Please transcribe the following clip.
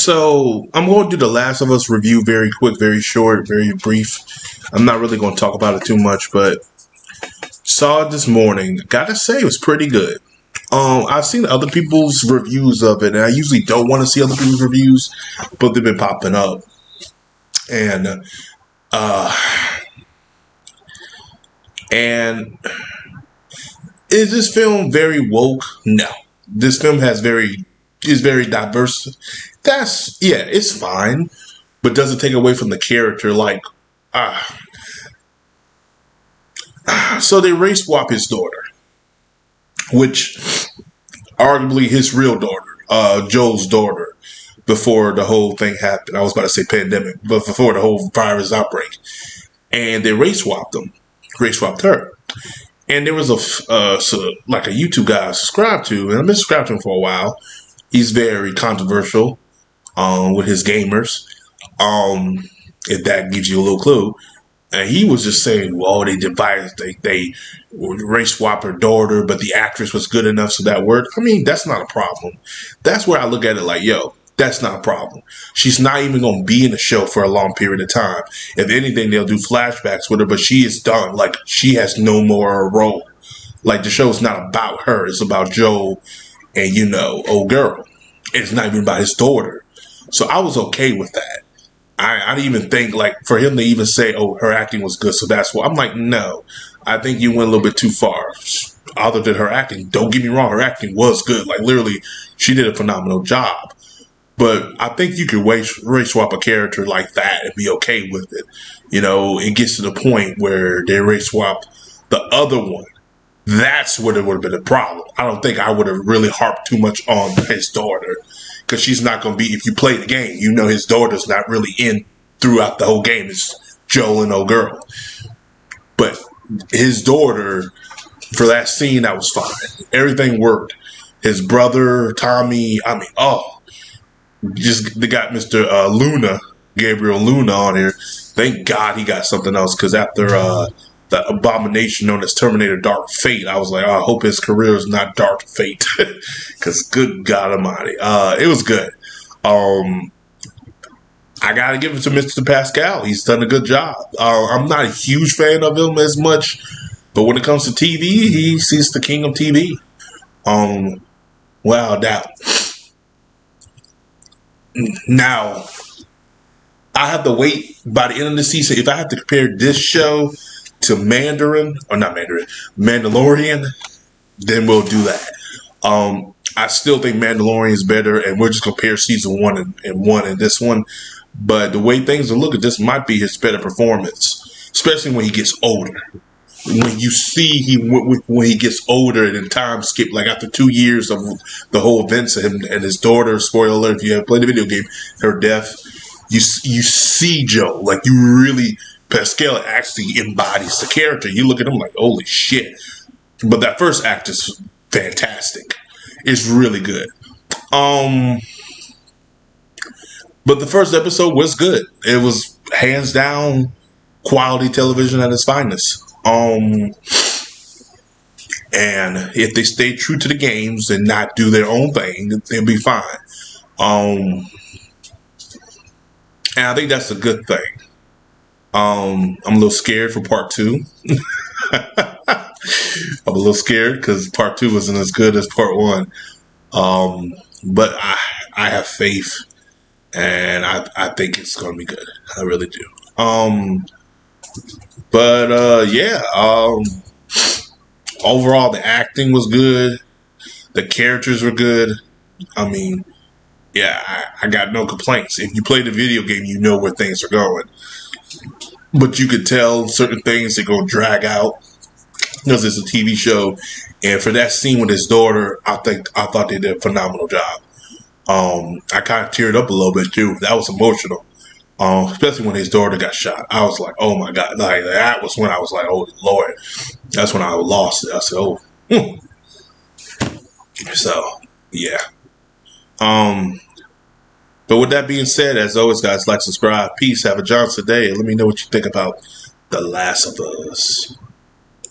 So I'm going to do the Last of Us review very quick, very short, very brief. I'm not really going to talk about it too much, but saw it this morning. Gotta say, it was pretty good. I've seen other people's reviews of it, and I usually don't want to see other people's reviews, but they've been popping up. And and is this film very woke? No. This film is very diverse. It's fine, but doesn't take away from the character. So they race swap his daughter, which arguably his real daughter, Joel's daughter, before the whole thing happened. I was about to say pandemic, but before the whole virus outbreak, and they race swapped her. And there was a YouTube guy I subscribed to, and I've been subscribed to him for a while. He's very controversial with his gamers, if that gives you a little clue. And he was just saying, well, they race swap her daughter, but the actress was good enough, so that worked. I mean, that's not a problem. That's where I look at it like, yo, that's not a problem. She's not even going to be in the show for a long period of time. If anything, they'll do flashbacks with her, but she is done. Like, she has no more role. Like, the show's not about her. It's about Joel and, old girl. It's not even about his daughter. So I was okay with that. I didn't even think, for him to even say, oh, her acting was good, so that's why. I'm like, no. I think you went a little bit too far. Other than her acting, don't get me wrong, her acting was good. Like, literally, she did a phenomenal job. But I think you could race swap a character like that and be okay with it. It gets to the point where they race swap the other one. That's what it would have been a problem. I don't think I would have really harped too much on his daughter, because she's not going to be, if you play the game, his daughter's not really in throughout the whole game. It's Joel and old girl. But his daughter, for that scene, that was fine. Everything worked. His brother, Tommy, they got Mr. Gabriel Luna on here. Thank God he got something else, because after the abomination known as Terminator Dark Fate, I was like, I hope his career is not Dark Fate, because good God Almighty, it was good. I gotta give it to Mr. Pascal. He's done a good job. I'm not a huge fan of him as much, but when it comes to TV, he's the king of TV. Without doubt. Now, I have to wait by the end of the season. If I have to compare this show to Mandalorian, then we'll do that. I still think Mandalorian is better, and we'll just compare season 1 and this one. But the way things are looking, this might be his better performance, especially when he gets older. When you see when he gets older and in time skip, like after 2 years of the whole events of him and his daughter, spoiler alert, if you have played the video game, her death, you see Joe, like you really, Pascal actually embodies the character. You look at him like, holy shit. But that first act is fantastic. It's really good. But the first episode was good. It was hands down quality television at its finest. And if they stay true to the games and not do their own thing, they'll be fine. And I think that's a good thing. I'm a little scared for part 2. I'm a little scared because part 2 wasn't as good as part 1. But I have faith, and I think it's going to be good. I really do. Overall, the acting was good. The characters were good. I mean, I got no complaints. If you play the video game, you know where things are going. But you could tell certain things are going to drag out because it's a TV show. And for that scene with his daughter, I thought they did a phenomenal job. I kind of teared up a little bit too. That was emotional. Especially when his daughter got shot. I was like, oh my God. Like, that was when I was like, oh Lord. That's when I lost it. I said, oh. So, yeah. But with that being said, as always, guys, like, subscribe. Peace. Have a Johnson day. And let me know what you think about The Last of Us.